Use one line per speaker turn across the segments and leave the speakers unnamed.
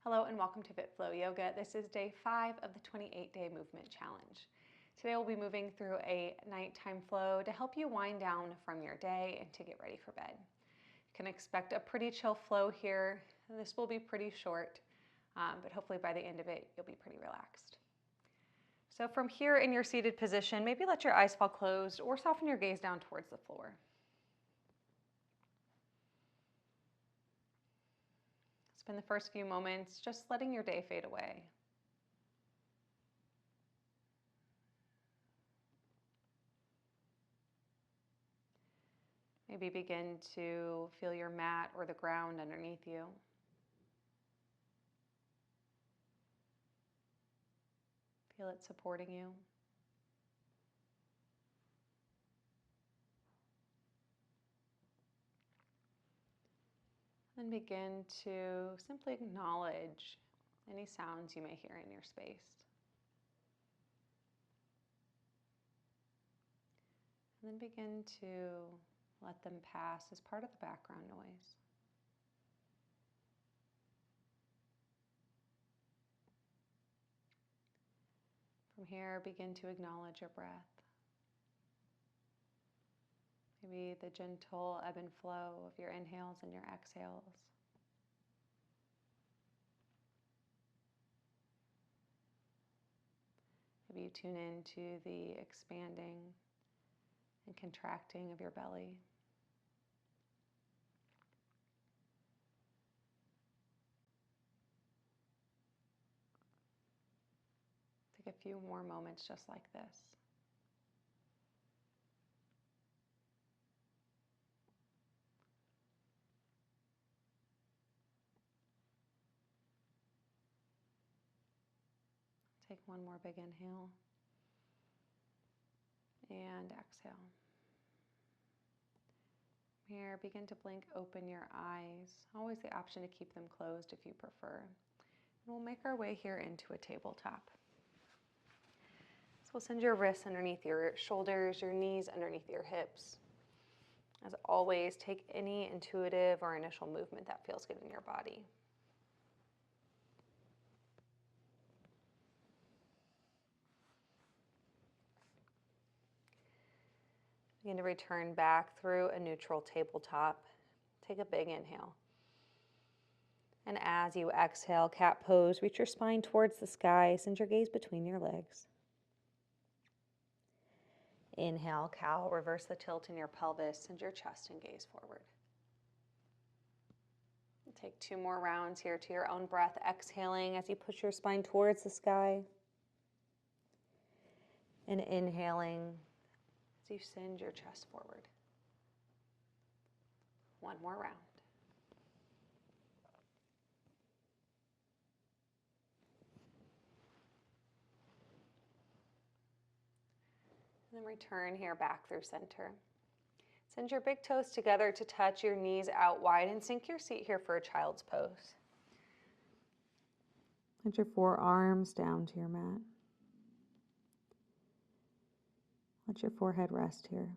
Hello and welcome to FitFlow Yoga. This is day 5 of the 28-day movement challenge. Today we'll be moving through a nighttime flow to help you wind down from your day and to get ready for bed. You can expect a pretty chill flow here. This will be pretty short, but hopefully by the end of it, you'll be pretty relaxed. So from here in your seated position, maybe let your eyes fall closed or soften your gaze down towards the floor. Spend the first few moments just letting your day fade away. Maybe begin to feel your mat or the ground underneath you. Feel it supporting you. Then begin to simply acknowledge any sounds you may hear in your space. And then begin to let them pass as part of the background noise. From here, begin to acknowledge your breath. Maybe the gentle ebb and flow of your inhales and your exhales. Maybe you tune into the expanding and contracting of your belly. Take a few more moments just like this. Take one more big inhale and exhale. Here, begin to blink open your eyes. Always the option to keep them closed if you prefer. And we'll make our way here into a tabletop. So we'll send your wrists underneath your shoulders, your knees underneath your hips. As always, take any intuitive or initial movement that feels good in your body. Begin to return back through a neutral tabletop. Take a big inhale. And as you exhale, cat pose, reach your spine towards the sky, send your gaze between your legs. Inhale, cow, reverse the tilt in your pelvis, send your chest and gaze forward. Take 2 more rounds here to your own breath, exhaling as you push your spine towards the sky. And inhaling as you send your chest forward. 1 more round. And then return here back through center. Send your big toes together to touch your knees out wide and sink your seat here for a child's pose. Let your forearms down to your mat. Let your forehead rest here.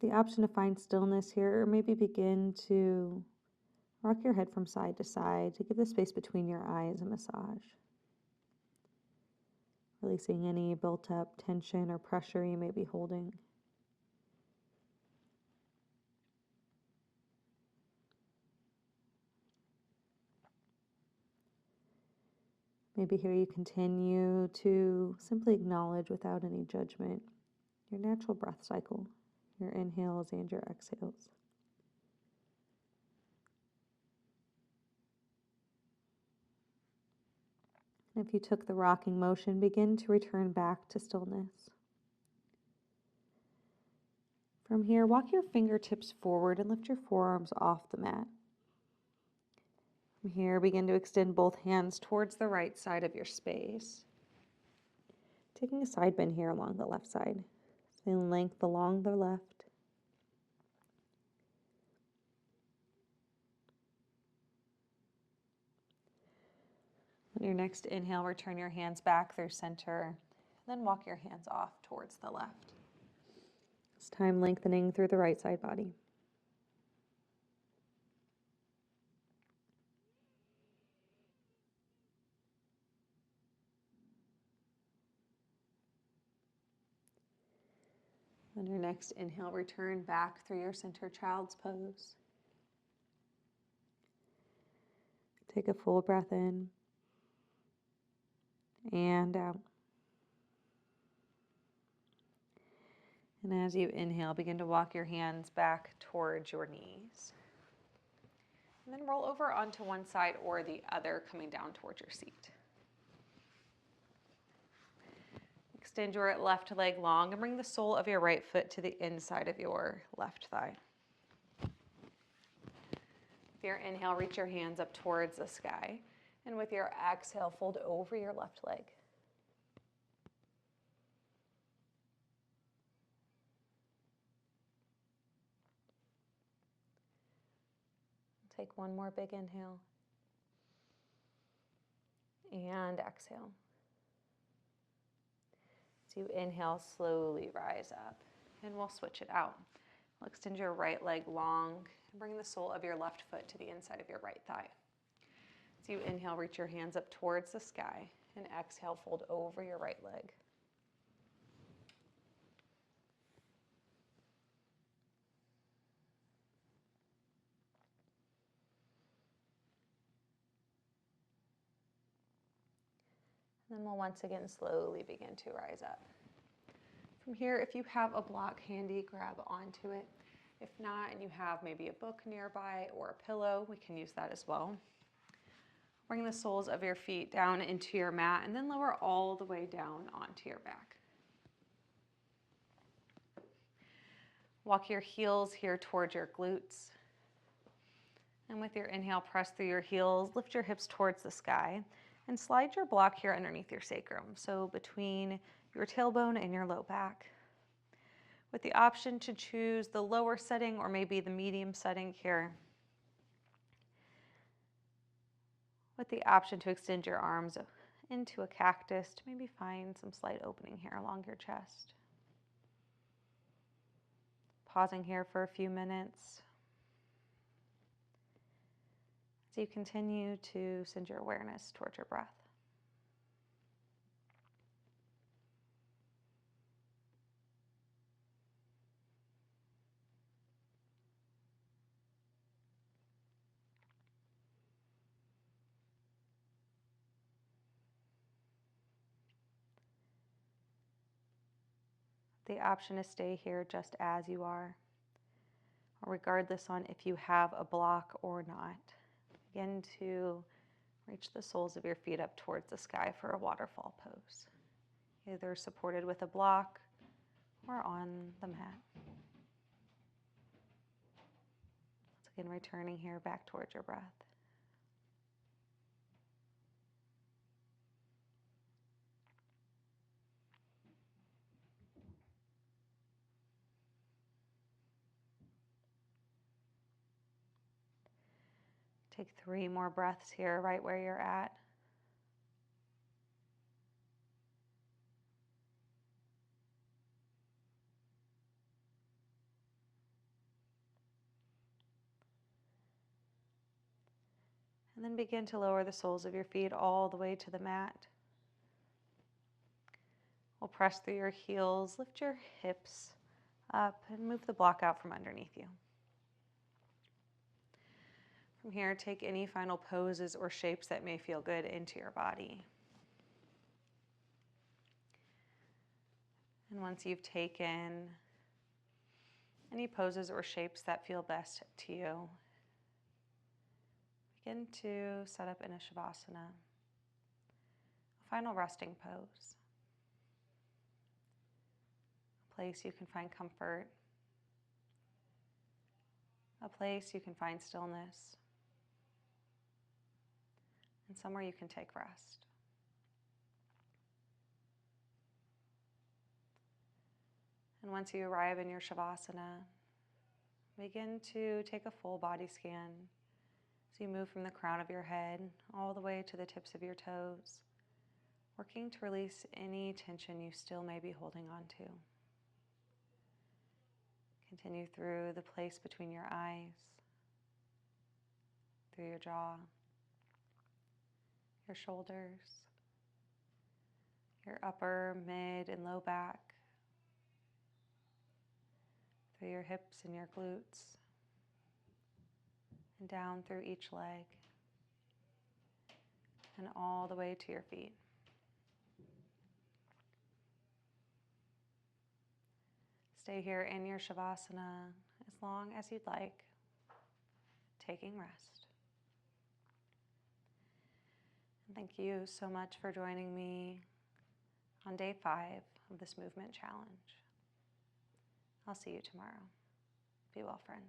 The option to find stillness here, or maybe begin to rock your head from side to side to give the space between your eyes a massage. Releasing any built up tension or pressure you may be holding. Maybe here you continue to simply acknowledge without any judgment your natural breath cycle, your inhales and your exhales. And if you took the rocking motion, begin to return back to stillness. From here, walk your fingertips forward and lift your forearms off the mat. From here, begin to extend both hands towards the right side of your space. Taking a side bend here along the left side. Feeling length along the left. On your next inhale, return your hands back through center. Then walk your hands off towards the left. This time lengthening through the right side body. On your next inhale, return back through your center child's pose. Take a full breath in and out. And as you inhale, begin to walk your hands back towards your knees. And then roll over onto one side or the other, coming down towards your seat. Extend your left leg long and bring the sole of your right foot to the inside of your left thigh. With your inhale, reach your hands up towards the sky. And with your exhale, fold over your left leg. Take one more big inhale. And exhale. As you inhale, slowly rise up. And we'll switch it out. We'll extend your right leg long and bring the sole of your left foot to the inside of your right thigh. As you inhale, reach your hands up towards the sky. And exhale, fold over your right leg. And then we'll once again slowly begin to rise up. From here, if you have a block handy, grab onto it. If not, and you have maybe a book nearby or a pillow, we can use that as well. Bring the soles of your feet down into your mat and then lower all the way down onto your back. Walk your heels here towards your glutes. And with your inhale, press through your heels, lift your hips towards the sky, and slide your block here underneath your sacrum, so between your tailbone and your low back. With the option to choose the lower setting or maybe the medium setting here. With the option to extend your arms into a cactus to maybe find some slight opening here along your chest. Pausing here for a few minutes as you continue to send your awareness towards your breath. The option to stay here just as you are, regardless on if you have a block or not. Begin to reach the soles of your feet up towards the sky for a waterfall pose, either supported with a block or on the mat. Once again, returning here back towards your breath. Take 3 more breaths here, right where you're at. And then begin to lower the soles of your feet all the way to the mat. We'll press through your heels, lift your hips up, and move the block out from underneath you. From here, take any final poses or shapes that may feel good into your body. And once you've taken any poses or shapes that feel best to you, begin to set up in a Shavasana, a final resting pose. A place you can find comfort, a place you can find stillness, and somewhere you can take rest. And once you arrive in your Shavasana, begin to take a full body scan as you move from the crown of your head all the way to the tips of your toes, working to release any tension you still may be holding on to. Continue through the place between your eyes, through your jaw, your shoulders, your upper, mid, and low back, through your hips and your glutes, and down through each leg, and all the way to your feet. Stay here in your Shavasana as long as you'd like, taking rest. And thank you so much for joining me on day 5 of this movement challenge. I'll see you tomorrow. Be well, friends.